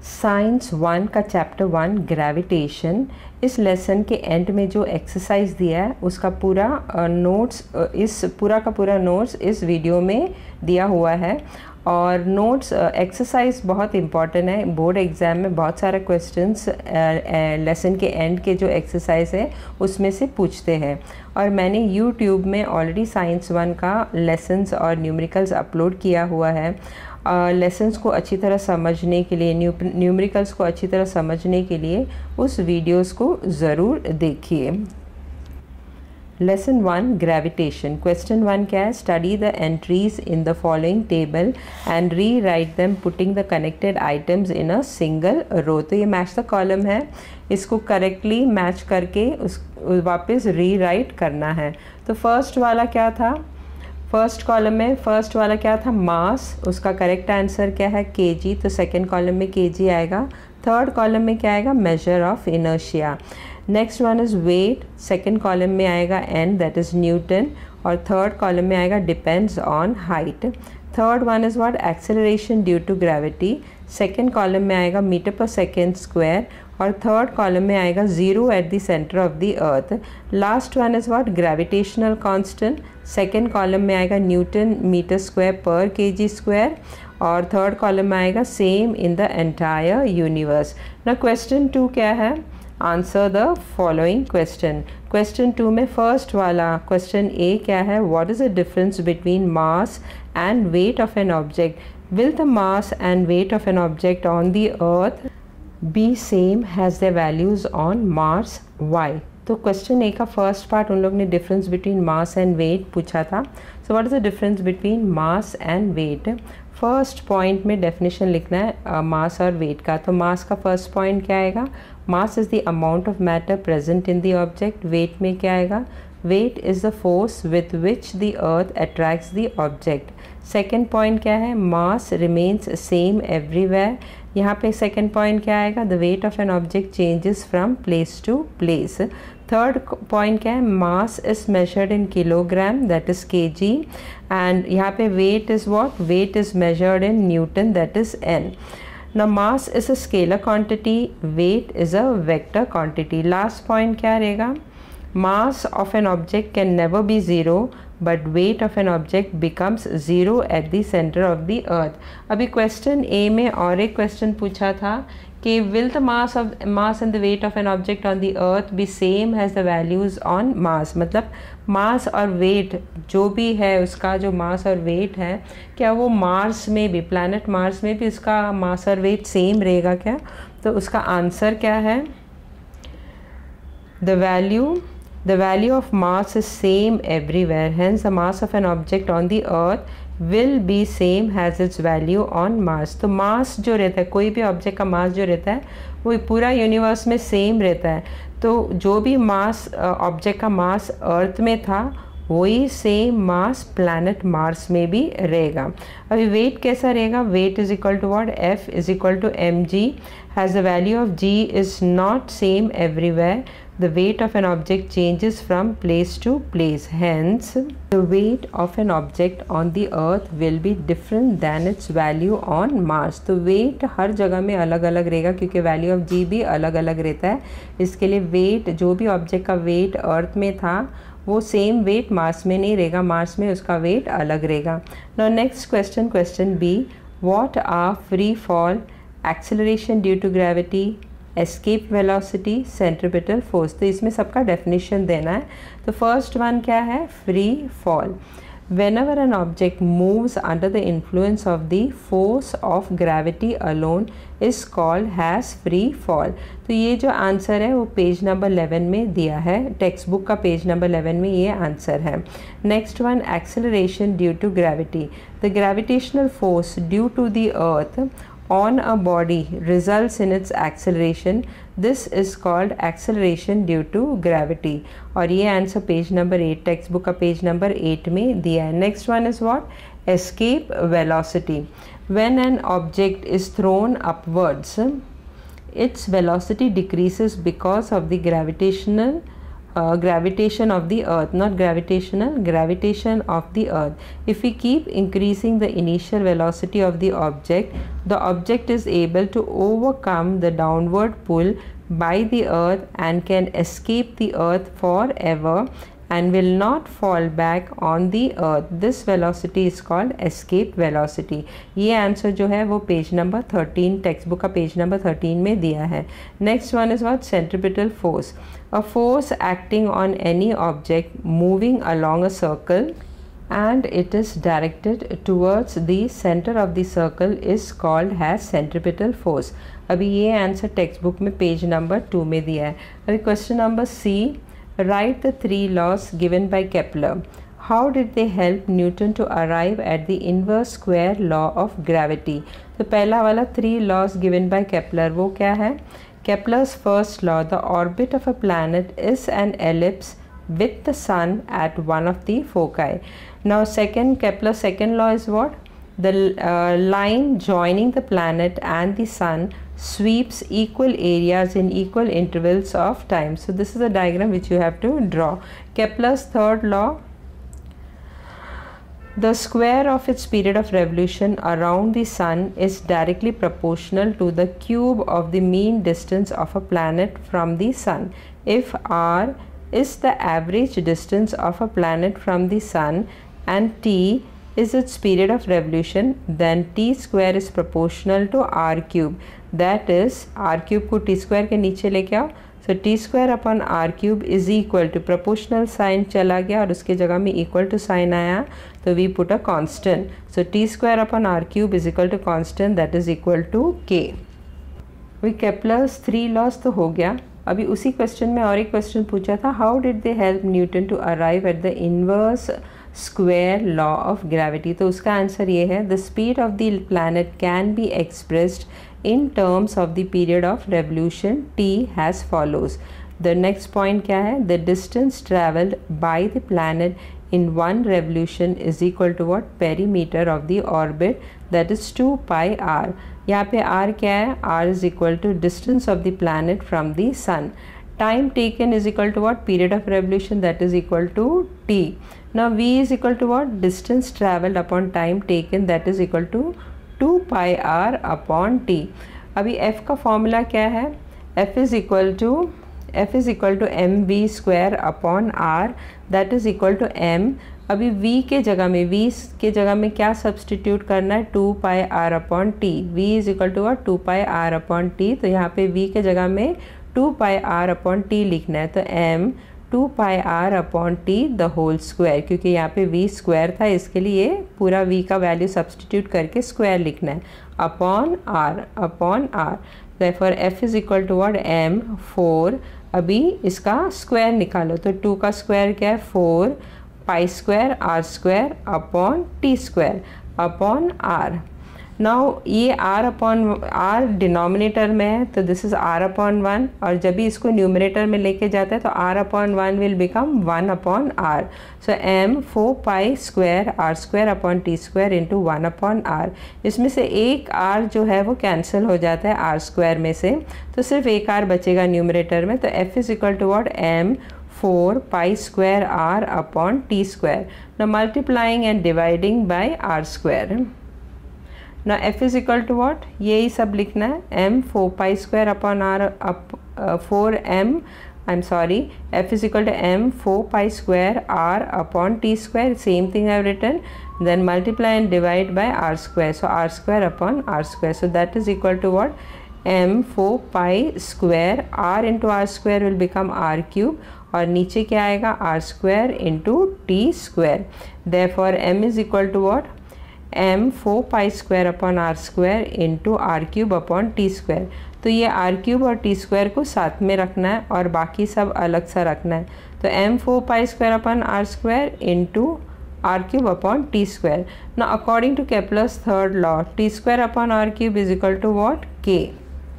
Science 1 का chapter 1 gravitation. इस lesson के एंड में जो एक्सरसाइज दिया है उसका पूरा नोट्स इस पूरा का पूरा नोट्स इस वीडियो में दिया हुआ है। और नोट्स एक्सरसाइज बहुत इम्पॉर्टेंट है, बोर्ड एग्ज़ाम में बहुत सारे क्वेश्चंस लेसन के एंड के जो एक्सरसाइज है उसमें से पूछते हैं। और मैंने यूट्यूब में ऑलरेडी साइंस 1 का लेसन्स और न्यूमेरिकल्स अपलोड किया हुआ है। लेसन्स को अच्छी तरह समझने के लिए, न्यूमेरिकल्स को अच्छी तरह समझने के लिए उस वीडियोस को ज़रूर देखिए। Lesson 1 gravitation. क्वेश्चन 1 क्या है? Study the entries in the following table and rewrite them putting the connected items in a single row. तो ये मैच द कॉलम है, इसको करेक्टली मैच करके उस वापस री राइट करना है। तो फर्स्ट वाला क्या था? फर्स्ट कॉलम में फर्स्ट वाला क्या था? मास। उसका करेक्ट आंसर क्या है? केजी। तो सेकंड कॉलम में केजी आएगा। थर्ड कॉलम में क्या आएगा? Measure of inertia. Next one is weight. Second column में आएगा एन, दैट इज़ न्यूटन। और थर्ड कॉलम में आएगा depends on height. Third one is what? Acceleration due to gravity. Second column में आएगा मीटर पर सेकेंड स्क्वायर। और third column में आएगा zero at the centre of the earth. Last one is what? Gravitational constant. Second column में आएगा Newton metre square पर KG square. और थर्ड कॉलम में आएगा same in the entire universe. ना क्वेश्चन 2 क्या है? Answer the following question. Question 2 में फर्स्ट वाला क्वेश्चन ए क्या है? What is the difference between mass and wait of an object? Will the mass and wait of an object on the earth be same has their values on Mars? Why? तो question A का first part उन लोग ने difference between mass and weight पूछा था। So what is the difference between mass and weight? First point में definition लिखना है मास और वेट का। तो मास का फर्स्ट पॉइंट क्या आएगा? Mass is the amount of matter present in the object. Weight में क्या आएगा? Weight is the force with which the earth attracts the object. Second point क्या है? Mass remains same everywhere. यहाँ पे सेकेंड पॉइंट क्या आएगा? The weight of an object changes from place to place. Third point क्या है? Mass is measured in kilogram, that is kg. And यहाँ पे weight is what? Weight is measured in newton, that is N. Now mass is a scalar quantity, weight is a vector quantity. Last point क्या रहेगा? Mass of an object can never be zero, but weight of an object becomes zero at the center of the earth. अभी question ए में और एक question पूछा था कि will the mass and the weight of an object on the earth be same as the values on Mars? मतलब मास और wait जो भी है उसका, जो मास और वेट है, क्या वो मार्स में भी, प्लैनेट मार्स में भी उसका मास और वेट सेम रहेगा क्या? तो उसका आंसर क्या है? The value of mass is same everywhere. Hence, the mass of an object on the earth will be same as its value on Mars. तो मास जो रहता है, कोई भी ऑब्जेक्ट का मास जो रहता है वो पूरा यूनिवर्स में सेम रहता है। तो जो भी मास ऑब्जेक्ट का मास अर्थ में था वही सेम मास प्लैनेट मार्स में भी रहेगा। अभी वेट कैसा रहेगा? Weight is equal to what? F is equal to M G. Has the value of G is not same everywhere. The weight of an object changes from place to place. Hence, the weight of an object on the earth will be different than its value on Mars. तो weight हर जगह में अलग अलग रहेगा क्योंकि value of G भी अलग अलग रहता है। इसके लिए weight, जो भी ऑब्जेक्ट का weight अर्थ में था वो सेम वेट मार्स में नहीं रहेगा, मार्स में उसका वेट अलग रहेगा। Now next question, question B. What are free fall, acceleration due to gravity, escape velocity, centripetal force? तो इसमें सबका डेफिनेशन देना है। तो फर्स्ट वन क्या है? Free fall. Whenever an object moves under the influence of the force of gravity alone is called as free fall. तो ये जो आंसर है वो पेज नंबर 11 में दिया है, टेक्स्ट बुक का पेज नंबर 11 में ये आंसर है। Next one, acceleration due to gravity. The gravitational force due to the earth on a body results in its acceleration. This is called acceleration due to gravity. और ये answer page number 8, text book का page number 8 में दिया है। Next one is what? Escape velocity. When an object is thrown upwards, its velocity decreases because of the gravitational gravitation of the earth, not gravitational, gravitation of the earth. If we keep increasing the initial velocity of the object is able to overcome the downward pull by the earth and can escape the earth forever and will not fall back on the earth. This velocity is called escape velocity. ये answer जो है वो page number 13 text book का page number 13 में दिया है. Next one is what? Centripetal force. A force acting on any object moving along a circle and it is directed towards the center of the circle is called as centripetal force. अभी ये answer text book में page number 2 में दिया है. अभी question number C. Write the 3 laws given by Kepler. How did they help Newton to arrive at the inverse square law of gravity? तो पहला वाला 3 laws given by Kepler वो क्या है? Kepler's first law, the orbit of a planet is an ellipse with the sun at one of the foci. Now Kepler's second law is what? The line joining the planet and the sun sweeps equal areas in equal intervals of time. So this is a diagram which you have to draw. Kepler's third law, the square of its period of revolution around the sun is directly proportional to the cube of the mean distance of a planet from the sun. If r is the average distance of a planet from the sun and t is its period of revolution, then t square is proportional to r cube. That is, r cube को t square के नीचे लेके आओ. So t square upon r cube is equal to proportional sign चला गया और उसके जगह में equal to sign आया, तो we put a constant. So t square upon r cube is equal to constant, that is equal to k. We Kepler's 3 laws तो हो गया. अभी उसी क्वेश्चन में और एक क्वेश्चन पूछा था, how did they help Newton to arrive at the inverse square law of gravity. तो उसका आंसर ये है, the speed of the planet can be expressed in terms of the period of revolution t as follows. The next point क्या है? The distance traveled by the planet in one revolution is equal to what? Perimeter of the orbit, that is 2 pi r. यहाँ पे r क्या है? r is equal to distance of the planet from the sun. Time taken is equal to what? Period of revolution, that is equal to t. Now v is equal to what? Distance traveled upon time taken, that is equal to 2 pi r upon t. अभी f का formula क्या है? f is equal to mv square upon r, that is equal to m. अभी v के जगह में क्या substitute करना है? 2 pi r upon t. v is equal to what? 2 pi r upon t. तो यहाँ पे v के जगह में 2 pi r upon t लिखना है, तो m 2 pi r upon t the whole square, क्योंकि यहाँ पे v स्क्वायर था, इसके लिए पूरा v का वैल्यू सब्सटीट्यूट करके स्क्वायर लिखना है, upon r. therefore f is equal to what? m 4. अभी इसका स्क्वायर निकालो, तो 2 का स्क्वायर क्या है? 4 pi square r square upon t square upon r. Now ये r अपॉन r डिनोमिनेटर में है, तो दिस इज़ r अपॉन 1, और जब भी इसको न्यूमरेटर में लेके जाता है तो r upon 1 will become 1 upon r. So m 4 pi square r square upon t square into 1 upon r. इसमें से एक r जो है वो कैंसिल हो जाता है r स्क्वायर में से, तो सिर्फ एक r बचेगा न्यूमरेटर में. तो f is equal to what? m 4 pi square r upon t square. Now multiplying and dividing by r square. Now f is equal to what? यही सब लिखना है, m 4 pi square upon r f is equal to m 4 pi square r upon t square. Same thing I have written. Then multiply and divide by r square. So r square upon r square. So that is equal to what? m 4 pi square r into r square will become r cube, और नीचे क्या आएगा? r square into t square. Therefore m is equal to what? m 4 pi square upon r square into r cube upon t square. तो ये r cube और t square को साथ में रखना है और बाकी सब अलग सा रखना है. तो m 4 pi square upon r square into r cube upon t square. Now according to Kepler's third law, t square upon r cube is equal to what? k.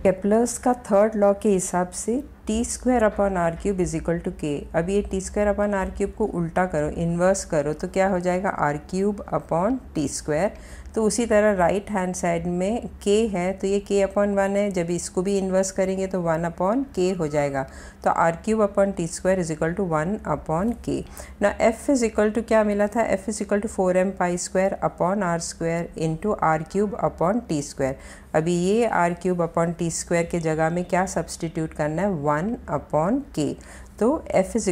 Kepler's का थर्ड लॉ के हिसाब से T square upon R cube is equal to K. अब ये T square upon R cube को उल्टा करो, inverse करो, तो क्या हो जाएगा? R cube upon T square. तो उसी तरह राइट हैंड साइड में k है तो ये k/1 है, जब इसको भी इन्वर्स करेंगे तो 1/k हो जाएगा। तो r³ / t² = 1/k। ना f क्या मिला था, f = 4m²/r² इंटू r³ अभी ये r³ के जगह में क्या सब्सटीट्यूट करना है, 1/k। तो f =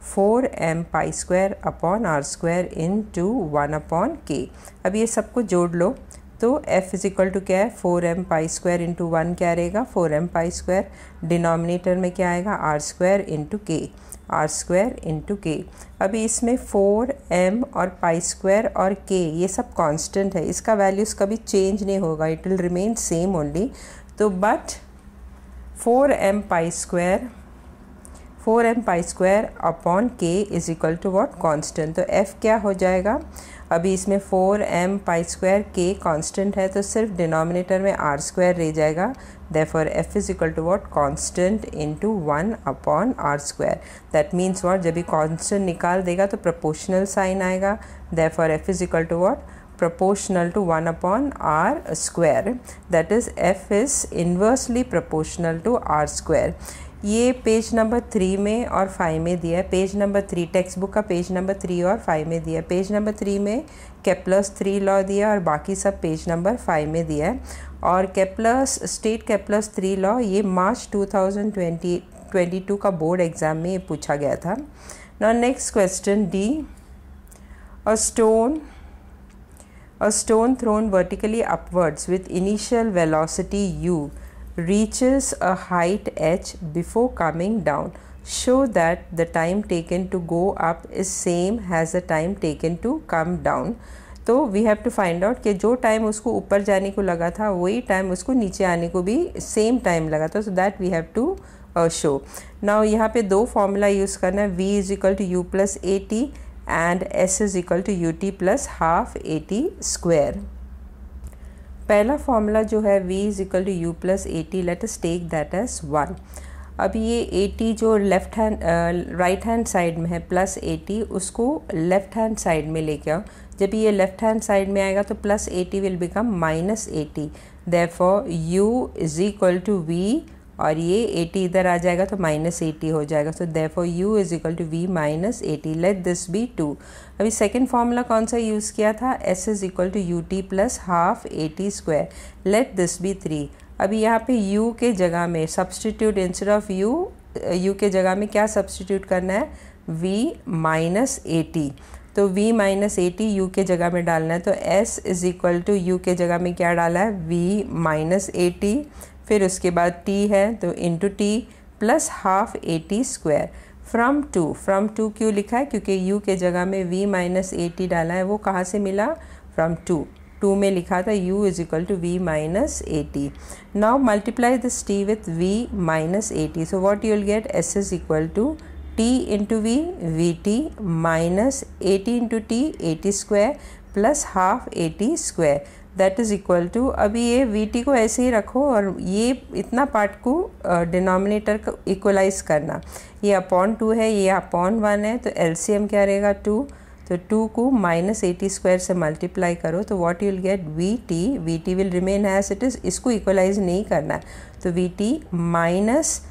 4m² इंटू 1/k। अब ये सबको जोड़ लो तो f क्या है, 4m² इंटू 1 क्या रहेगा, 4m²। डिनोमिनेटर में क्या आएगा, r² इंटू k। अभी इसमें 4m और π² और k ये सब कांस्टेंट है, इसका वैल्यूज़ कभी चेंज नहीं होगा, it will remain same only. तो but 4m² upon k is equal to what, constant. तो f क्या हो जाएगा, अभी इसमें 4m² k कांस्टेंट है तो सिर्फ डिनोमिनेटर में r² रह जाएगा। Therefore f is equal to what, constant into 1/r²। That means what, जब भी कांस्टेंट निकाल देगा तो प्रोपोर्शनल साइन आएगा। Therefore f is equal to what, proportional to 1/r²। that is f is inversely proportional to r²। ये page number 3 में और 5 में दिया है। पेज नंबर 3 टेक्स्ट बुक का पेज नंबर 3 और 5 में दिया है। पेज नंबर 3 में केप्लर्स 3 लॉ दिया और बाकी सब पेज नंबर 5 में दिया है। और स्टेट केप्लर्स 3 लॉ ये मार्च 2022 का बोर्ड एग्ज़ाम में ये पूछा गया था। Now next question D, a stone thrown vertically upwards with initial velocity u reaches a height h before coming down. Show that the time taken to go up is same as the time taken to come down. तो we have to find out कि जो time उसको ऊपर जाने को लगा था वही टाइम उसको नीचे आने को भी सेम टाइम लगा था। So that we have to show. Now यहाँ पे दो फॉर्मूला यूज़ करना है, v is equal to u plus at and s is equal to ut plus half at²। पहला फॉर्मूला जो है v is equal to u plus at, let us take that as 1। अब ये at जो right hand side में है plus at, उसको left hand side में लेके आओ। जब ये लेफ्ट हैंड साइड में आएगा तो plus at will become minus at। Therefore u is equal to v और ये 80 इधर आ जाएगा तो माइनस 80 हो जाएगा। So therefore u is equal to v minus 80। Let this be 2। अभी सेकेंड फार्मूला कौन सा यूज़ किया था, s is equal to ut plus half at²। Let this be 3। अभी यहाँ पे u के जगह में सब्सटीट्यूट, इंस्टेड ऑफ u के जगह में क्या सब्सटीट्यूट करना है, v माइनस 80। तो v माइनस 80 u के जगह में डालना है। तो s is equal to u के जगह में क्या डाला है, v माइनस 80। फिर उसके बाद t है तो into t plus half at²। From two क्यों लिखा है, क्योंकि u के जगह में v माइनस 80 डाला है। वो कहाँ से मिला, फ्रॉम टू में लिखा था u is equal to v minus 80। Now multiply this t with v minus 80। So what you will get, s is equal to t into v vt minus 80 into t at² plus half at²। That is equal to, अभी ये we को ऐसे ही रखो और ये इतना part को denominator को इक्वलाइज करना। ये अपॉन 2 है, ये अपॉन 1 है, तो एलसीएम क्या रहेगा 2। तो 2 को माइनस 80² से मल्टीप्लाई करो तो what you will get, V T will remain as it is. इसको इक्वलाइज नहीं करना है। तो वी टी माइनस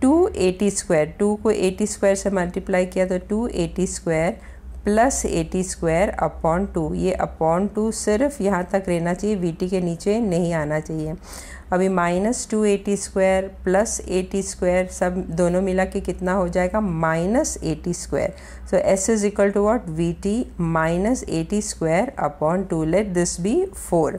280², 2 को 80² से मल्टीप्लाई किया तो 280² प्लस 80² अपॉन 2। ये अपॉन 2 सिर्फ यहाँ तक रहना चाहिए, वीटी के नीचे नहीं आना चाहिए। अभी माइनस 280² प्लस 80² सब दोनों मिला के कितना हो जाएगा, माइनस 80²। सो S is equal to what, VT minus 80² upon 2। Let this be 4।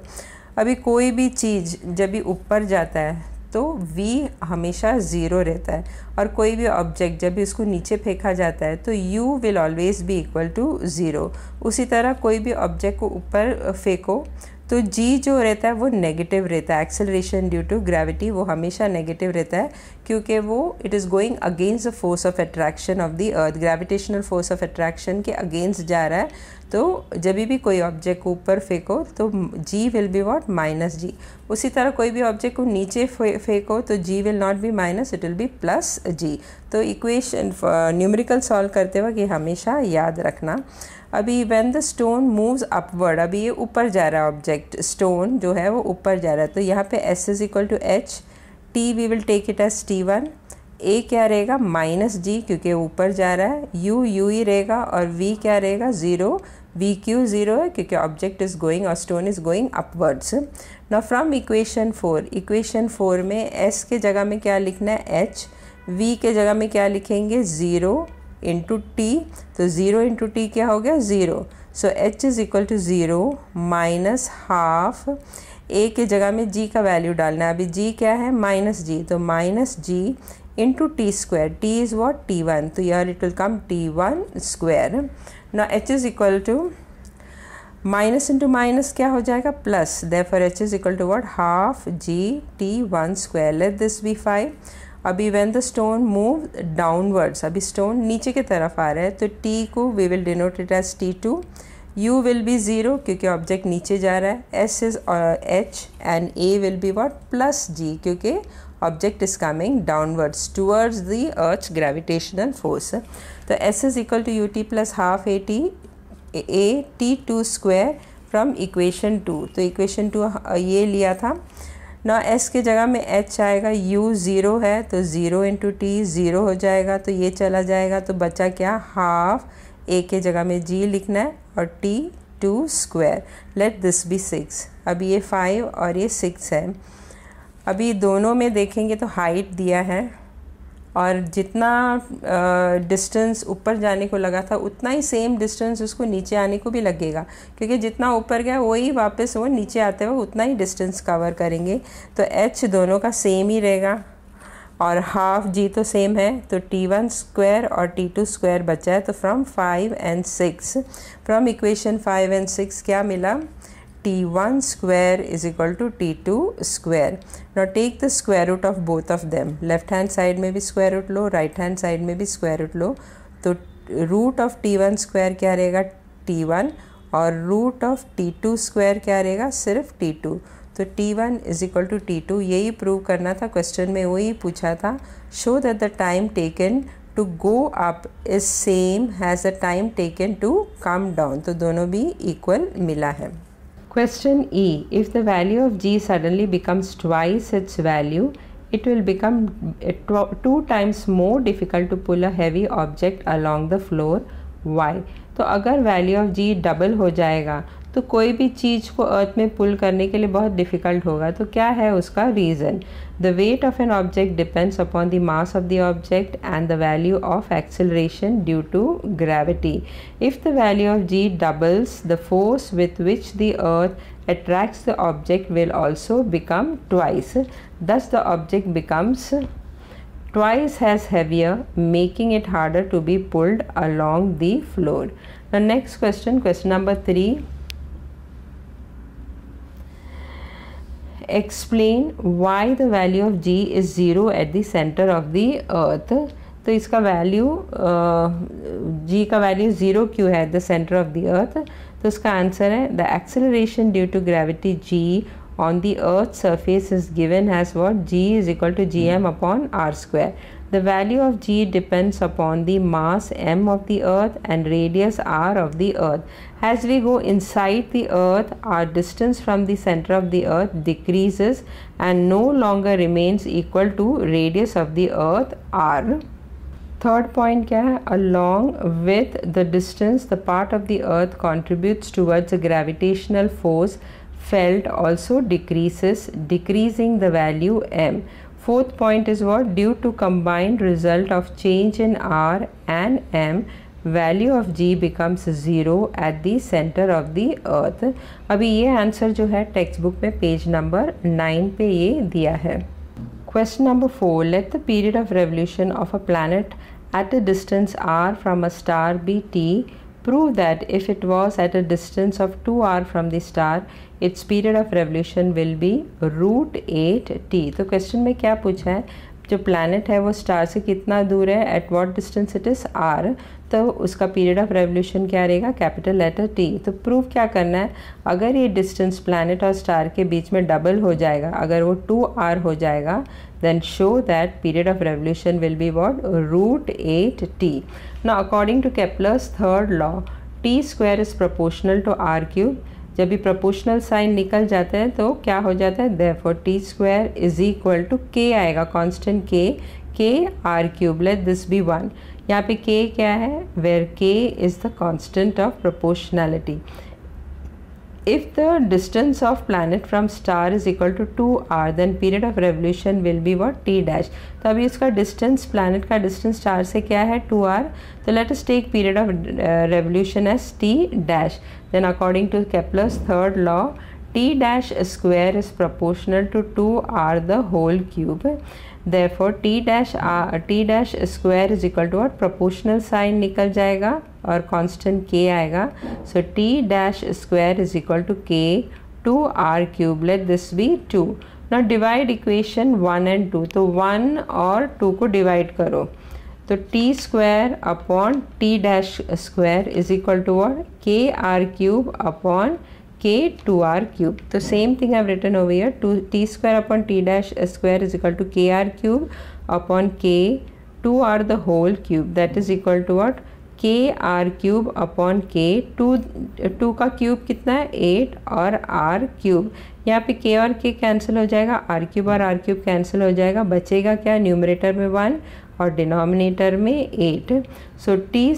अभी कोई भी चीज़ जब भी ऊपर जाता है तो v हमेशा 0 रहता है, और कोई भी ऑब्जेक्ट जब भी उसको नीचे फेंका जाता है तो u will always be equal to 0। उसी तरह कोई भी ऑब्जेक्ट को ऊपर फेंको तो g जो रहता है वो नेगेटिव रहता है। एक्सेलरेशन ड्यू टू ग्रेविटी वो हमेशा नेगेटिव रहता है, क्योंकि वो it is going against the force of attraction of the earth. Gravitational force of attraction के अगेंस्ट जा रहा है। तो जब भी कोई ऑब्जेक्ट को ऊपर फेंको तो g will be what, minus g। उसी तरह कोई भी ऑब्जेक्ट को नीचे फेंको तो g will not be minus, it will be plus g। तो इक्वेशन न्यूमेरिकल सॉल्व करते वक्त ये हमेशा याद रखना। अभी when the stone moves upward, अभी ये ऊपर जा रहा है ऑब्जेक्ट, स्टोन जो है वो ऊपर जा रहा है, तो यहाँ पे s is equal to H, t we will take it as t1, a क्या रहेगा माइनस g क्योंकि ऊपर जा रहा है, u ही रहेगा और v क्या रहेगा 0, vq 0 है क्योंकि ऑब्जेक्ट इज गोइंग और stone is going upwards. Now from equation 4 में s के जगह में क्या लिखना है h, v के जगह में क्या लिखेंगे 0 इंटू टी, तो 0 इंटू टी क्या हो गया 0, सो h is equal to 0 minus half, a के जगह में g का वैल्यू डालना है, अभी g क्या है माइनस g, तो minus g into T square, t is what t1, तो यार it will come t1 square. ना h is equal to minus into minus क्या हो जाएगा plus, therefore h is equal to what half g t1 square, let this be 5। अभी when the stone move downwards, अभी stone नीचे की तरफ आ रहा है, तो t को we will denote it as t2, u will be 0 क्योंकि ऑब्जेक्ट नीचे जा रहा है, s is h and a will be what plus g क्योंकि object is coming downwards towards the earth's gravitational force. तो s is equal to U T plus half A T two square from equation 2, तो equation 2 ये लिया था ना, s के जगह में h आएगा, u 0 है तो 0 इंटू टी 0 हो जाएगा, तो ये चला जाएगा, तो बचा क्या हाफ, a के जगह में g लिखना है और t 2 square, let this be 6। अभी ये 5 और ये 6 है, अभी दोनों में देखेंगे तो हाइट दिया है और जितना डिस्टेंस ऊपर जाने को लगा था उतना ही सेम डिस्टेंस उसको नीचे आने को भी लगेगा, क्योंकि जितना ऊपर गया वही वापस वो नीचे आते हुए उतना ही डिस्टेंस कवर करेंगे, तो h दोनों का सेम ही रहेगा और हाफ g तो सेम है, तो t1 स्क्वायर और t2 स्क्वायर बचा है, तो from 5 and 6, from equation 5 and 6 क्या मिला, t1 square is equal to t2 square. Now take the square root of both of them. Left hand side में भी square root लो, right hand side में भी square root लो, तो root of t1 square क्या रहेगा t1 और root of t2 square क्या रहेगा सिर्फ t2, तो t1 is equal to t2, यही प्रूव करना था, क्वेश्चन में वही पूछा था। Show that the time taken to go up is same as the time taken to come down, तो दोनों भी equal मिला है। Question E. If the value of g suddenly becomes twice its value, it will become 2 times more difficult to pull a heavy object along the floor. Why? तो अगर value of g double हो जाएगा तो कोई भी चीज़ को अर्थ में पुल करने के लिए बहुत डिफ़िकल्ट होगा, तो क्या है उसका reason, the weight of an object depends upon the mass of the object and the value of acceleration due to gravity. If the value of g doubles the force with which the earth attracts the object will also become twice, thus the object becomes twice as heavier, making it harder to be pulled along the floor. The next question, question number 3. Explain why the value of g is 0 at the center of the earth. तो इसका value g का value 0 क्यों है at the centre of the earth, तो उसका answer है the acceleration due to gravity g on the earth's surface is given as what, g is equal to gm upon r square. The value of g depends upon the mass m of the earth and radius r of the earth. As we go inside the earth, our distance from the center of the earth decreases and no longer remains equal to radius of the earth r. Third point क्या है, along with the distance the part of the earth contributes towards a gravitational force felt also decreases, decreasing the value m. Fourth point is what, due to combined result of change in r and m, value of g becomes 0 at the center of the earth. अभी ये answer जो है text book में page number 9 पे ये दिया है। Question number 4. Let the period of revolution of a planet at a distance r from a star be t. Prove that if it was at a distance of 2r from the star, its period of revolution will be √8t. तो question में क्या पूछा है, जो planet है वो star से कितना दूर है, at what distance it is r, तो उसका पीरियड ऑफ रेवोल्यूशन क्या रहेगा, कैपिटल लेटर t। तो प्रूव क्या करना है, अगर ये डिस्टेंस प्लैनेट और स्टार के बीच में डबल हो जाएगा, अगर वो 2r हो जाएगा, then show that period of revolution will be what, √8t. Now according to Kepler's third law, T square is proportional to R cube. जब भी प्रोपोर्शनल साइन निकल जाता है तो क्या हो जाता है, therefore T square is equal to K आएगा, constant K R cube, let this be 1। यहाँ पे के क्या है, where K is the constant of proportionality. If the distance of planet from star is equal to 2r, then period of revolution will be what, t dash। तो अभी इसका distance, planet का distance star से क्या है, 2r। तो let us take period of revolution as t dash। Then according to Kepler's third law, t dash square is proportional to 2r the whole cube। therefore t dash square is equal to what, proportional sign निकल जाएगा और constant k आएगा। सो t dash square is equal to k 2r cube, let this be 2। now divide equation 1 and 2। तो 1 और 2 को divide करो तो t square upon t dash square is equal to what, k r cube upon k 2r cube। तो same thing I have written over here, t square upon t dash square is equal to k r cube upon k 2r the whole cube, that is equal to what, k r cube upon k 2 का cube कितना है 8 और r cube. यहाँ पे k और k cancel हो जाएगा, r cube और r क्यूब कैंसिल हो जाएगा, बचेगा क्या, न्यूमरेटर में 1 और डिनोमिनेटर में 8। So t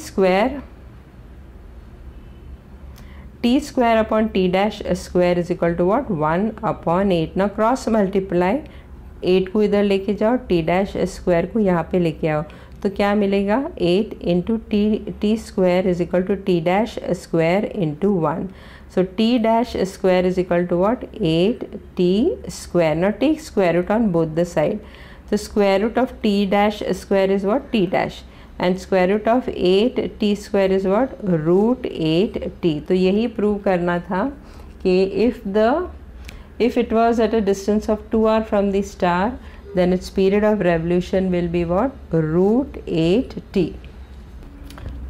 square upon t dash square is equal to what, 1 upon 8। ना क्रॉस मल्टीप्लाई, 8 को इधर लेके जाओ, t डैश स्क्वायर को यहाँ पे लेके आओ, तो क्या मिलेगा, 8 into T square is equal to T dash square into 1। So T dash square is equal to what, 8t square. Now take square root on both the side. तो square root of T dash square is what, T dash, and square root of 8t square is what, root 8t। तो यही prove करना था कि if it was at a distance of 2r from the star, then its period of revolution will be what, root 8t।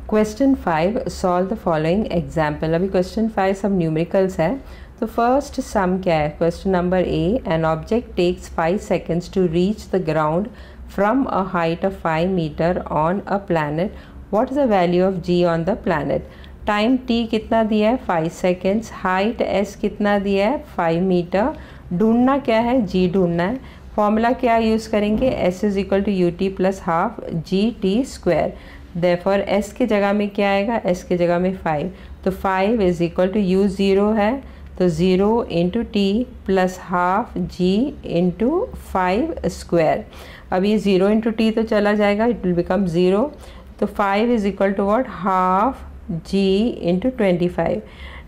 Question 5, solve the following example। अभी question 5 सब numericals है। तो first sum क्या है, question number A, an object takes 5 seconds to reach the ground from a height of 5 meter on a planet। what is the value of g on the planet। Time t कितना दिया है, 5 seconds, height s कितना दिया है, 5 metre. ढूंढना क्या है, g ढूंढना है। फॉर्मूला क्या यूज़ करेंगे, s is equal to U T plus half G T square. Therefore s के जगह में क्या आएगा, s के जगह में 5, तो 5 इज इक्वल टू u 0 है, तो 0 into T plus half G into 5 square. अब ये 0 इंटू टी तो चला जाएगा, इट विल बिकम 0। तो 5 is equal to what, half G into 25।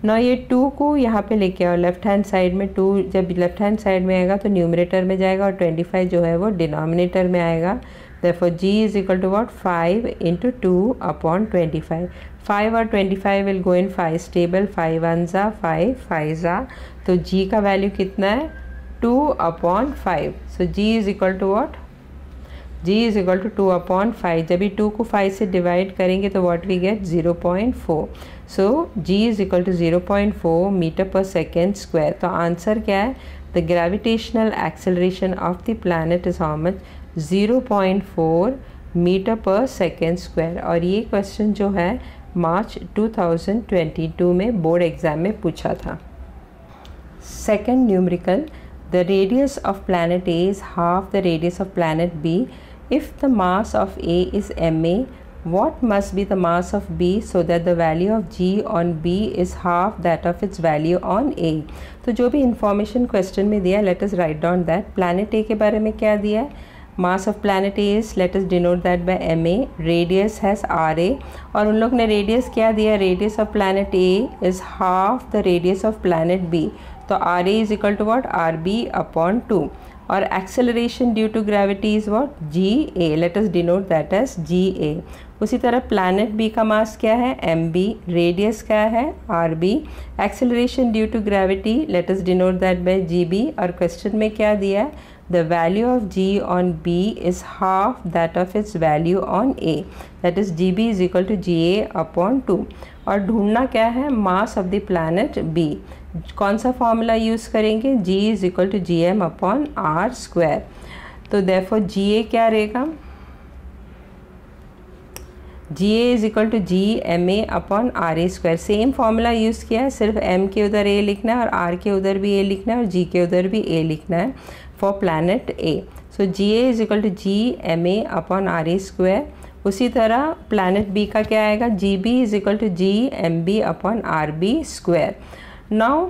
ना ये 2 को यहाँ पे लेके आओ लेफ्ट हैंड साइड में, 2 जब लेफ्ट हैंड साइड में आएगा तो न्यूमरेटर में जाएगा और 25 जो है वो डिनोमिनेटर में आएगा। Therefore g is equal to what, 5 into 2 upon 25। 5 और 25 विल गो इन 5 टेबल, 5 1 जा 5 5 जा, तो g का वैल्यू कितना है, 2 upon 5। So g is equal to what, g is equal to 2 upon 5। जब भी 2 को 5 से डिवाइड करेंगे तो what we get, 0.4। So g is equal to 0.4 metre पर सेकेंड स्क्वायर। तो आंसर क्या है, the gravitational acceleration of the planet is how much, 0.4 metre पर सेकेंड स्क्वायर। और ये क्वेश्चन जो है मार्च 2022 में बोर्ड एग्जाम में पूछा था। Second numerical, the radius of planet A is half the radius of planet B। If the mass of A is ma, what must be the mass of B so that the value of G on B is half that of its value on A। तो जो भी information question में दिया, let us write down that। planet A के बारे में क्या दिया है, mass of planet A is, let us denote that by ma, radius has RA, और उन लोग ने radius क्या दिया, radius of planet A is half the radius of planet B। तो RA is equal to what, RB upon 2, और acceleration due to gravity is what, GA, let us denote that as GA। उसी तरह planet B का मास क्या है, MB, radius क्या है, RB, acceleration due to gravity let us denote that by GB, और question में क्या दिया है, the value of G on B is half that of its value on A, that is GB is equal to GA upon 2। और ढूंढना क्या है, mass of the planet B। कौन सा फॉर्मूला यूज़ करेंगे, G is equal to GM upon R square. तो therefore GA क्या रहेगा, G A is equal to G M A upon R A square. Same formula use किया है, सिर्फ M के उधर ए लिखना है और आर के उधर भी ए लिखना है और जी के उधर भी ए लिखना है for planet A. So G A is equal to G M A upon R A square. उसी तरह प्लैनेट बी का क्या आएगा, G B is equal to G M B upon R B square. Now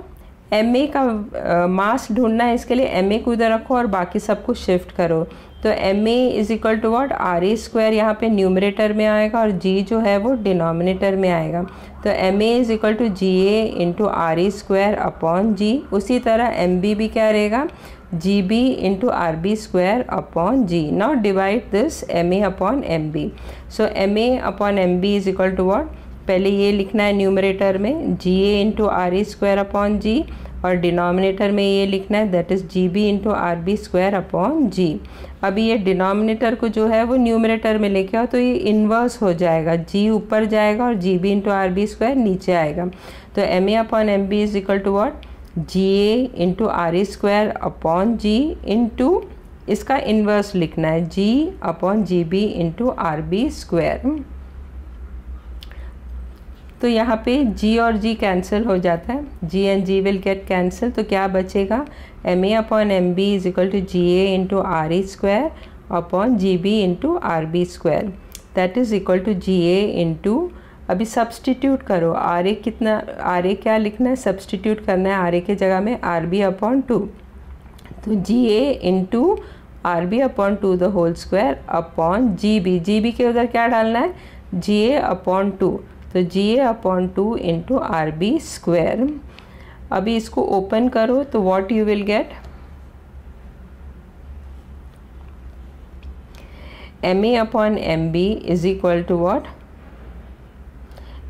M A का mass ढूंढना है, इसके लिए एम ए को इधर रखो और बाकी सब कुछ शिफ्ट करो। तो M A is equal to what, R A square यहाँ पे न्यूमरेटर में आएगा और जी जो है वो डिनोमिनेटर में आएगा। तो M A is equal to G A into R A square upon G. उसी तरह एम बी भी क्या रहेगा, G B into R B square upon G. Now divide this M A upon M B. So M A upon M B is equal to what, पहले ये लिखना है numerator में G A into R A square upon G और denominator में ये लिखना है that is G B into R B square upon G. अभी ये डिनोमिनेटर को जो है वो न्यूमरेटर में लेके आओ तो ये इन्वर्स हो जाएगा, जी ऊपर जाएगा और G B into R B square नीचे आएगा। तो M A upon M B is equal to what, G A into R A square upon G into इसका इन्वर्स लिखना है G upon G B into R B square. तो यहाँ पे g और g कैंसिल हो जाता है, g and g will get cancel. तो क्या बचेगा, M A upon M B is equal to G A into R A square upon G B into R B square that is equal to G A into, अभी substitute करो, R A कितना, R ए क्या लिखना है, substitute करना है R A के जगह में आर बी अपॉन टू। तो G A into R B upon two the whole square upon G B के उधर क्या डालना है, जी ए अपॉन टू। तो G A upon two into R B square. अभी इसको ओपन करो तो what you will get, M A upon M B is equal to what,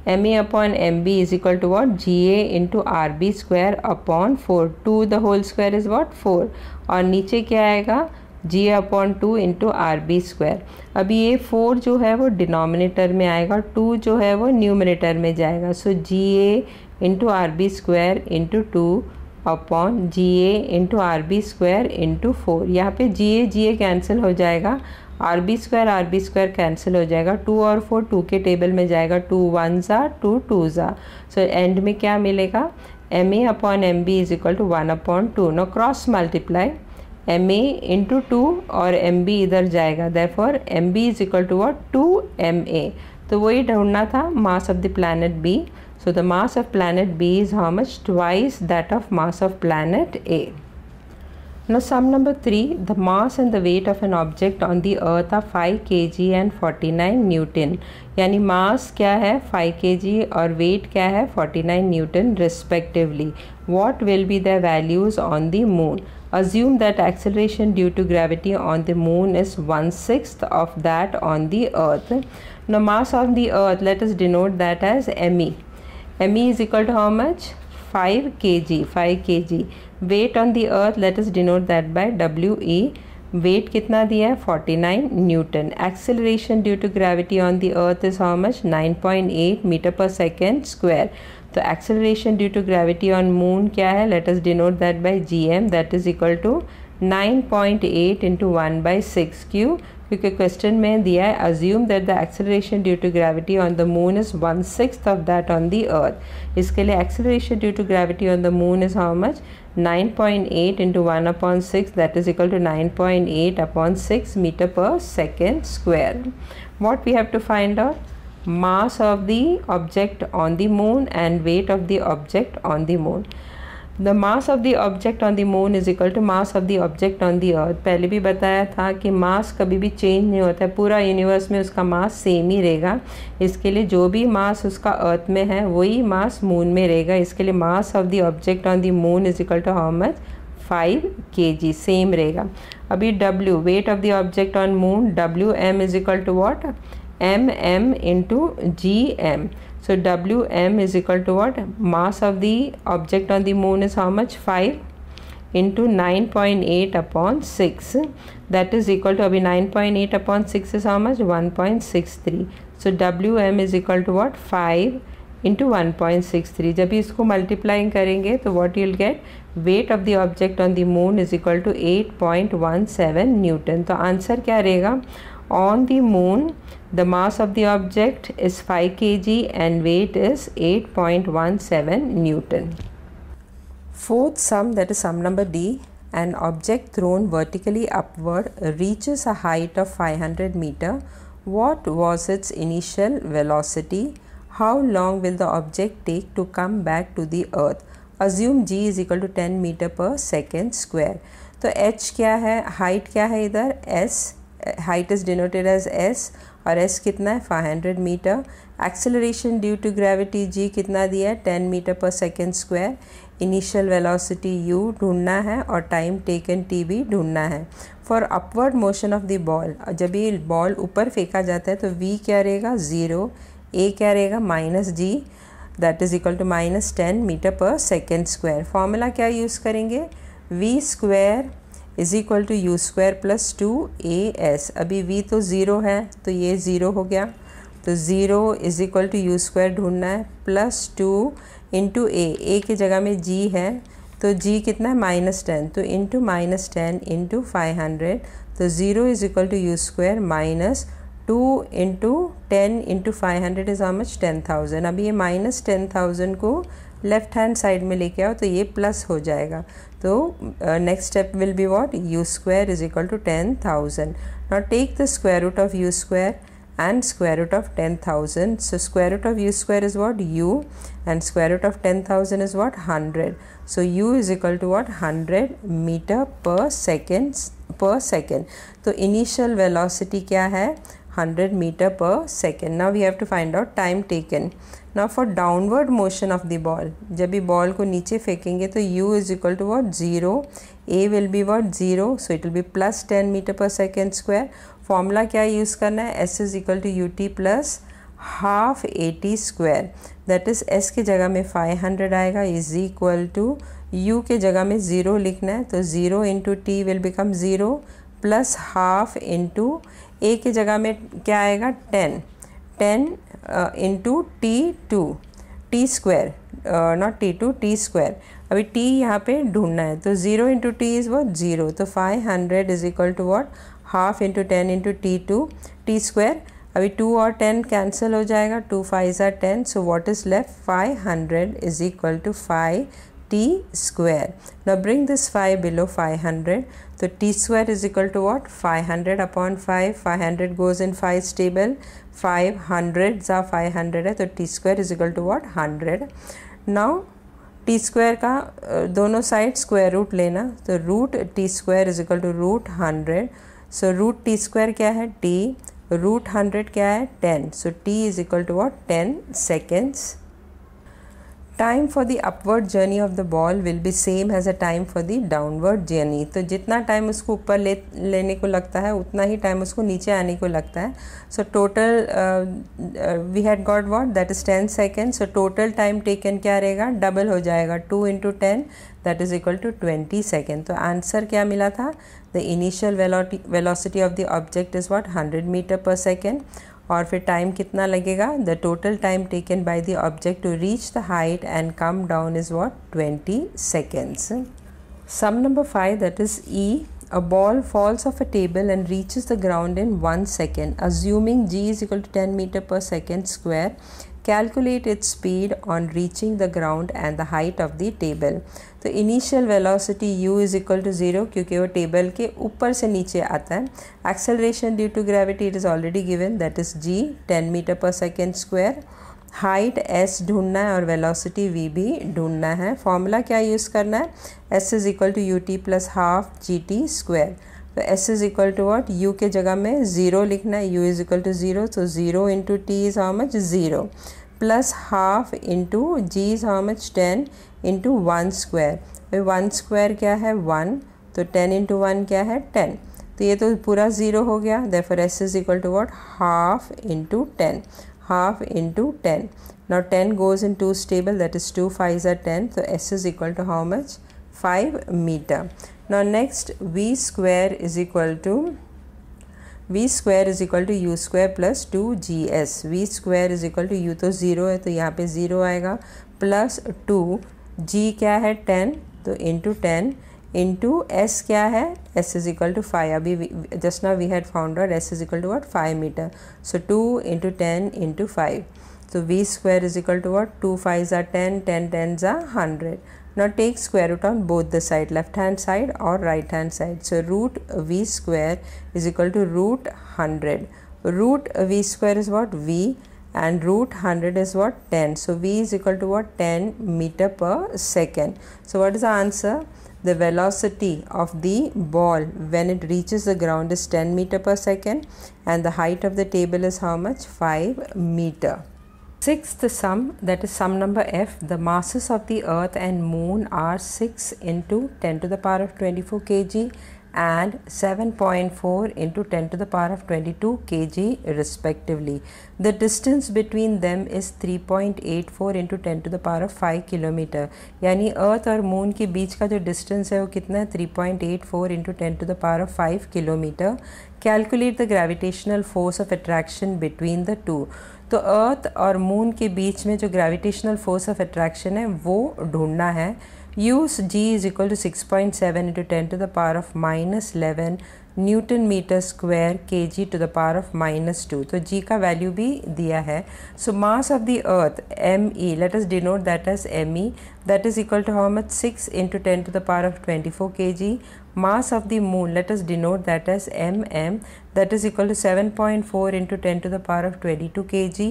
M A upon M B is equal to what, G A into R B square upon 4, 2 the whole square is what 4 और नीचे क्या आएगा, G A upon 2 into R B square. अभी ये 4 जो है वो denominator में आएगा और 2 जो है वो न्यूमरेटर में जाएगा। So G A into R B square into 2 upon G A into R B square into 4। यहाँ पे जी ए कैंसिल हो जाएगा, आर बी स्क्वायर कैंसिल हो जाएगा, 2 और 4 2 के टेबल में जाएगा, 2 1 ज़ा 2 2 ज़ा। सो एंड में क्या मिलेगा, M A upon M B is equal to 1 upon 2। No cross multiply, M A into 2 और एम बी इधर जाएगा, therefore M B is equal to what 2 M A. तो वही ढूंढना था mass of the planet B. So the mass of planet B is how much, twice that of mass of planet A. Now sum number 3, the mass and the weight of an object on the earth are 5 kg and 49 Newton। यानी मास क्या है 5 kg और wait क्या है 49 Newton respectively। What will be their values on the moon? Assume that acceleration due to gravity on the moon is 1/6 of that on the earth। Now mass of the earth, let us denote that as me। me is equal to how much, 5 kg। weight on the earth, let us denote that by we। weight कितना दिया है 49 Newton. acceleration due to gravity on the earth is how much, 9.8 metre पर second square. तो acceleration due to gravity on moon क्या है, let us denote that by gm, that is equal to 9.8 into 1/6। क्यों, क्योंकि question में दिया है assume that the acceleration due to gravity on the moon is 1/6 of that on the earth. इसके लिए acceleration due to gravity on the moon is how much, 9.8 into 1/6 that is equal to 9.8/6 meter per second square। What we have to find out, mass of the object on the moon and weight of the object on the moon। The mass of the object on the moon is equal to mass of the object on the earth। पहले भी बताया था कि मास कभी भी change नहीं होता है, पूरा यूनिवर्स में उसका मास सेम ही रहेगा। इसके लिए जो भी मास उसका अर्थ में है वही मास मून में रहेगा। इसके लिए mass of the object on the moon is equal to how much, 5 kg, same रहेगा। अभी W, weight of the object on moon, WM is equal to what, MM into GM। So Wm is equal to what, mass of the object on the moon is how much, 5 into 9.8/6 that is equal to, अभी 9.8/6 is how much, 1.63। So Wm is equal to what, 5 into 1.63। जब इसको multiplying करेंगे तो what you'll get, weight of the object on the moon is equal to 8.17 Newton. तो answer क्या रहेगा, On the moon, the mass of the object is 5 kg and weight is 8.17 Newton. Fourth sum, that is sum number D. An object thrown vertically upward reaches a height of 500 meter. What was its initial velocity? How long will the object take to come back to the earth? Assume g is equal to 10 meter per second square. तो h क्या है, height क्या है इधर, s, height is denoted as s और s कितना है 500 metre. Acceleration due to gravity g कितना दिया है 10 मीटर पर second square. Initial velocity u ढूंढना है और टाइम टेकन t भी ढूंढना है. For upward motion of the ball, जब ये बॉल ऊपर फेंका जाता है तो v क्या रहेगा 0, a क्या रहेगा -g, that is equal to -10 metre पर सेकेंड स्क्वायर. फॉर्मूला क्या यूज़ करेंगे, v square is equal to U square plus 2as. अभी v तो 0 है तो ये 0 हो गया, तो 0 is equal to U square ढूंढना है प्लस 2 इंटू a की जगह में g है तो g कितना है -10, तो इंटू -10 इंटू 500, तो 0 is equal to U square minus 2 into 10 into 500 is how much 10,000. अभी ये -10,000 को लेफ्ट हैंड साइड में लेके आओ तो ये प्लस हो जाएगा. तो next step will be what, U square is equal to 10,000. Now take the square root of U square and square root of 10,000. So square root of u square is what, u, and square root of 10,000 is what, 100. So u is equal to what, 100 meter per second. तो initial velocity क्या है 100 meter per second. Now we have to find out time taken. Now for downward motion of the ball, जब भी ball को नीचे फेंकेंगे तो u is equal to what, 0, a will be what, 0, so it will be plus 10 meter per second square. Formula क्या use करना है, s is equal to U T plus half AT square. That is s की जगह में 500 आएगा is equal to u के जगह में 0 लिखना है, तो 0 into T will become 0 plus half into a की जगह में क्या आएगा 10 into T square, not T square. अभी t यहाँ पे ढूंढना है तो 0 इंटू टी इज़ वो 0, तो 500 is equal to what, half into 10 into T square. अभी 2 और 10 कैंसिल हो जाएगा, 2 5 are 10, so what is left 500 is equal to 5t square. Now bring this 5 below 500, तो t square is equal to what 500 upon 5, 500 goes in 5 table, 500 जा 500 है तो t square is equal to what 100. Now T square का दोनों side square root लेना, तो root T square is equal to root 100. So root T square क्या है t, root 100 क्या है 10, सो t is equal to what 10 seconds. Time for the upward journey of the ball will be same as a time for the downward journey. तो जितना time उसको ऊपर लेने को लगता है उतना ही टाइम उसको नीचे आने को लगता है. So total we had got what, that is 10 seconds. So total time taken क्या रहेगा, डबल हो जाएगा, 2 into 10 that is equal to 20 seconds. तो आंसर क्या मिला था, the initial velocity of the object is what 100 metre पर सेकेंड. और फिर टाइम कितना लगेगा, the total time taken by the object to reach the height and come down is what 20 seconds. Sum number 5, that is E. A ball falls off a table and reaches the ground in 1 second. Assuming g is equal to 10 meter per second square, calculate its speed on reaching the ground and the height of the table. तो initial velocity u is equal to 0 क्योंकि वो table के ऊपर से नीचे आता है. Acceleration due to gravity it is already given, that is g 10 metre पर सेकेंड स्क्वायर. हाइट s ढूंढना है और वेलोसिटी v भी ढूंढना है. फॉर्मूला क्या यूज़ करना है, s is equal to U T plus half G T square. तो s is equal to what, u के जगह में 0 लिखना है, u इज इक्वल टू 0, तो 0 into T is how much 0 plus half into G is how much 10 into 1 square. 1 square क्या है 1, तो 10 इंटू 1 क्या है 10, तो ये तो पूरा 0 हो गया. Therefore s is equal to what, half into 10, half into 10. Now 10 goes in 2's table, that is 2 5s are 10, so s is equal to how much, 5 meter. Now next v square is equal to u square plus 2gs. v square is equal to u तो 0 है तो यहाँ पे 0 आएगा, plus 2 g क्या है 10, तो into 10 into s क्या है, s इज इक्वल टू 5. अभी just now we had found out s is equal to what 5 metre. So 2 into 10 into 5. So v square is equal to what? 2 5s are 10, 10 10s are 100. Now take square root on both the side, left hand side or right hand side. So root v square is equal to root 100. Root v square is what? V, and root 100 is what? 10. So v is equal to what? 10 meter per second. So what is the answer? The velocity of the ball when it reaches the ground is 10 meter per second, and the height of the table is how much? 5 meter. Sixth sum, that is sum number F. The masses of the earth and moon are 6 into 10 to the power of 24 kg and 7.4 into 10 to the power of 22 kg respectively. The distance between them is 3.84 into 10 to the power of 5 kilometer. यानी अर्थ और moon के बीच का जो distance है वो कितना है? 3.84 into 10 to the power of 5 kilometer. Calculate the gravitational force of attraction between the two. तो अर्थ और मून के बीच में जो ग्रेविटेशनल फोर्स ऑफ अट्रैक्शन है वो ढूंढना है. Use g is equal to 6.7 into 10 to the power of -11 newton metre square K G to the power of -2. तो g का वैल्यू भी दिया है. So mass of the earth me, let us denote that as me, that is equal to how much? 6 into 10 to the power of 24 kg. Mass of the moon, let us denote that as mm, that is equal to 7.4 into 10 to the power of 22 kg.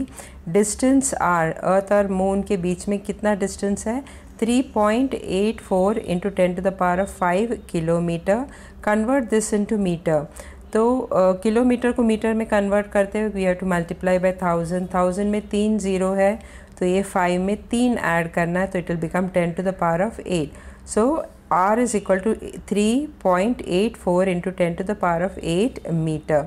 Distance r, earth और moon के बीच में कितना distance है? 3.84 into 10 to the power of 5 kilometer. Convert this into meter. तो kilometre को metre में convert करते हुए we have to multiply by 1000. 1000 में 3 ज़ीरो है तो ये 5 में 3 ऐड करना है तो it will become 10 to the power of 8. So r is equal to 3.84 into 10 to the power of 8 meter.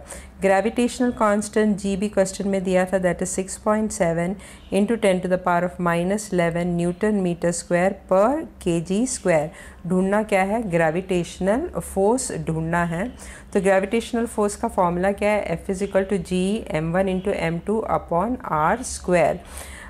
Gravitational constant g भी क्वेश्चन में दिया था, that is 6.7 into 10 to the power of -11 newton metre square per kg square. ढूंढना क्या है? Gravitational force ढूंढना है. तो ग्रेविटेशनल फोर्स का फॉर्मूला क्या है? F is equal to g m1 into m2 upon r square.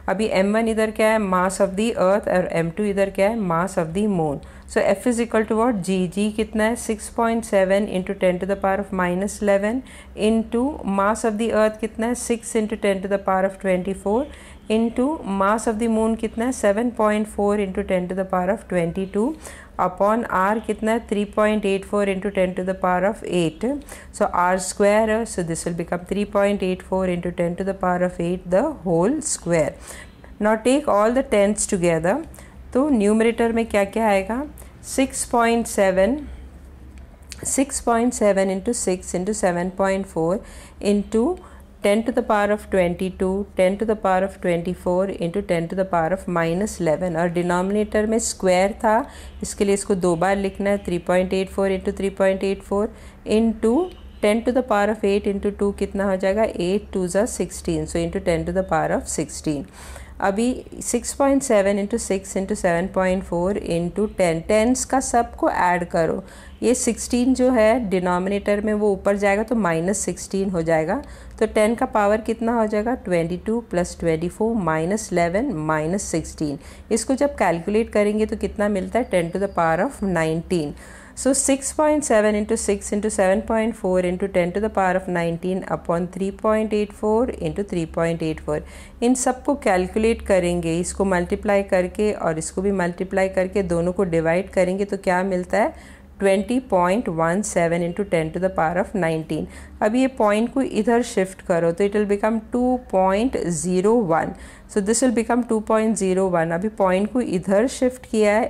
अभी m1 इधर क्या है? मास ऑफ दी अर्थ, और m2 इधर क्या है? Mass of the moon. So f is equal to what? g कितना है? 6.7 into 10 to the power of -11 into mass of the earth कितना है? 6 into 10 to the power of 24 into mass of the moon कितना है? 7.4 into 10 to the power of 22 upon r कितना है? 3.84 into 10 to the power of 8. So r square, so this will become 3.84 into 10 to the power of 8 the whole square. Now take all the tens together. तो numerator में क्या क्या आएगा? 6.7 into 6 into 7.4 into 10 to the power of 22, 10 to the power of 24 into 10 to the power of -11. और denominator में square था, इसके लिए इसको दो बार लिखना है. 3.84 into 3.84 into 10 to the power of 8 into 2 कितना हो जाएगा? 8 2 ज़ा 16. So into 10 to the power of 16. अभी 6.7 इंटू 6 इंटू 7.4 इंटू 10, टेंस का सबको ऐड करो. ये 16 जो है डिनोमिनेटर में वो ऊपर जाएगा तो -16 हो जाएगा. तो 10 का पावर कितना हो जाएगा? 22 + 24 -11 -16. इसको जब कैलकुलेट करेंगे तो कितना मिलता है? 10 to the power of 19. So 6.7 into 6 into 7.4 into 10 to the power of 19 upon 3.84 into 3.84. इन सबको कैलकुलेट करेंगे, इसको मल्टीप्लाई करके और इसको भी मल्टीप्लाई करके दोनों को डिवाइड करेंगे तो क्या मिलता है? 20.17 into 10 to the power of 19. अब ये पॉइंट को इधर शिफ्ट करो तो it will become 2.01. So this will become 2.01. अभी पॉइंट को इधर शिफ्ट किया है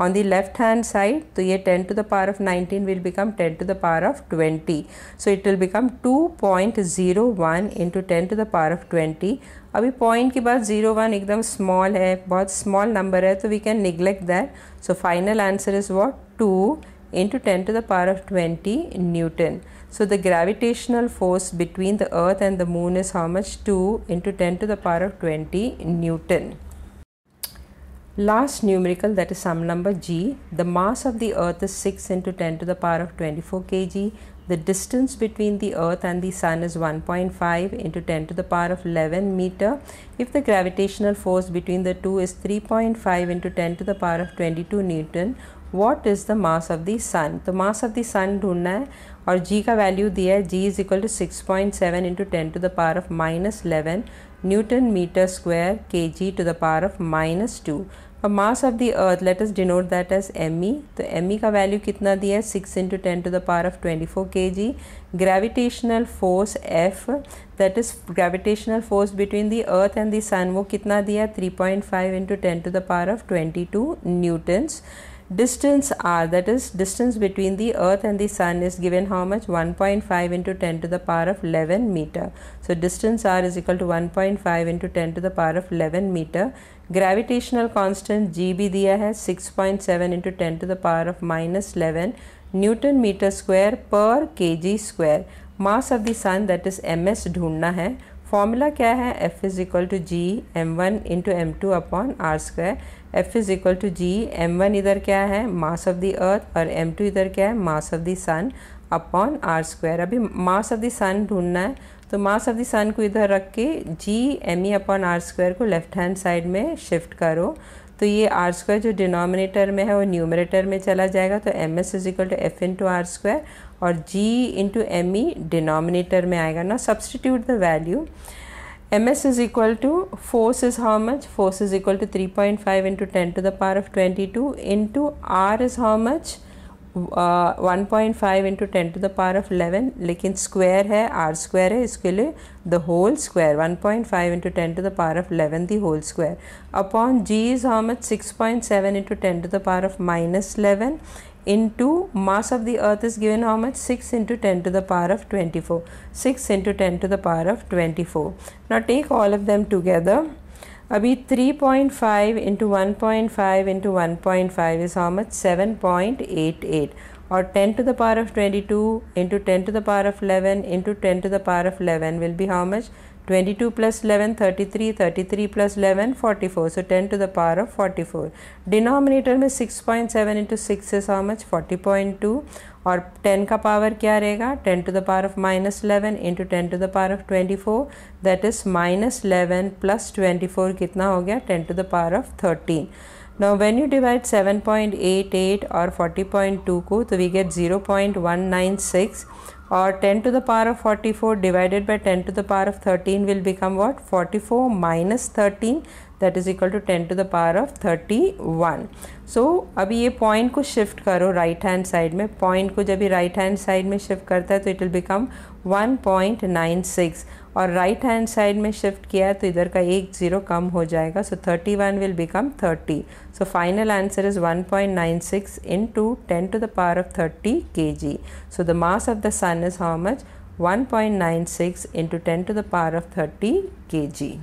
on the left hand side, तो ये 10 to the power of 19 will become 10 to the power of 20. So it will become 2.01 into 10 to the power of 20. अभी point के बाद 01 एकदम स्मॉल है, बहुत स्मॉल नंबर है, तो we can neglect that. So final answer is what? 2 into 10 to the power of 20 Newton. So the gravitational force between the earth and the moon is how much? 2 into 10 to the power of 20 Newton. Last numerical, that is sum number G. The mass of the earth is 6 into 10 to the power of 24 kg. The distance between the earth and the sun is 1.5 into 10 to the power of 11 meter. If the gravitational force between the two is 3.5 into 10 to the power of 22 Newton, what is the mass of the sun. तो mass of the सन ढूंढना है और g का value दिया है, g is equal to 6.7 into 10 to the power of -11 newton metre square kg to the power of -2। और mass of the earth let us denote that as me। तो me का value कितना दिया है, 6 into 10 to the power of 24 kg। Gravitational force F that is gravitational force between the earth and the sun, वो कितना दिया है, 3.5 into 10 to the power of 22 newtons. Distance r, that is distance between the earth and the sun, is given how much, 1.5 into 10 to the power of 11 meter. So distance r is equal to 1.5 into 10 to the power of 11 meter. Gravitational constant g भी दिया है 6.7 into 10 to the power of -11 Newton meter square per kg square. Mass of the sun that is ms ढूंढना है। Formula क्या है, F is equal to G m1 into m2 upon R square. F is equal to G m1 इधर क्या है, mass of the अर्थ, और m2 इधर क्या है, mass of the sun upon R square. अभी मास ऑफ द सन ढूंढना है, तो मास ऑफ द सन को इधर रख के जी me अपॉन आर स्क्वायर को लेफ्ट हैंड साइड में शिफ्ट करो, तो ये आर स्क्वायर जो डिनोमिनेटर में है वो न्यूमरेटर में चला जाएगा। तो M S is equal to F into R square और G into M E denominator में आएगा ना। Substitute the value, M S is equal to force is how much, force is equal to 3.5 into 10 to the power of 22 into R is how much, 1.5 into 10 to the power of 11, लेकिन square है, R square है, इसके लिए the whole square 1.5 into 10 to the power of 11 the whole square upon G is how much, 6.7 into 10 to the power of -11 into mass of the earth is given how much, 6 into 10 to the power of 24, 6 into 10 to the power of 24. Now take all of them together. अभी 3.5 into 1.5 into 1.5 is how much, 7.88, और 10 to the power of 22 into 10 to the power of 11 into 10 to the power of 11 will be how much, 22 plus 11 33, 33 plus 11 44, so 10 to the power of 44. Denominator में 6.7 into 6 is how much, 40.2, और 10 का power क्या रहेगा, 10 to the power of -11 into 10 to the power of 24, that is -11 plus 24 कितना हो गया, 10 to the power of 13. Now when you divide 7.88 और 40.2 को, तो we get 0.196, और 10 to the power of 44 divided by 10 to the power of 13 will become what, 44 minus 13, that is equal to 10 to the power of 31. So अभी ये point को shift करो right hand side में, point को जब ये right hand side में shift करता है तो इट विल बिकम 1.96, और राइट हैंड साइड में शिफ्ट किया है तो इधर का एक जीरो कम हो जाएगा, सो 31 will become 30. So final answer is 1.96 into 10 to the power of 30 kg. So the mass of the sun is how much, 1.96 into 10 to the power of 30 kg.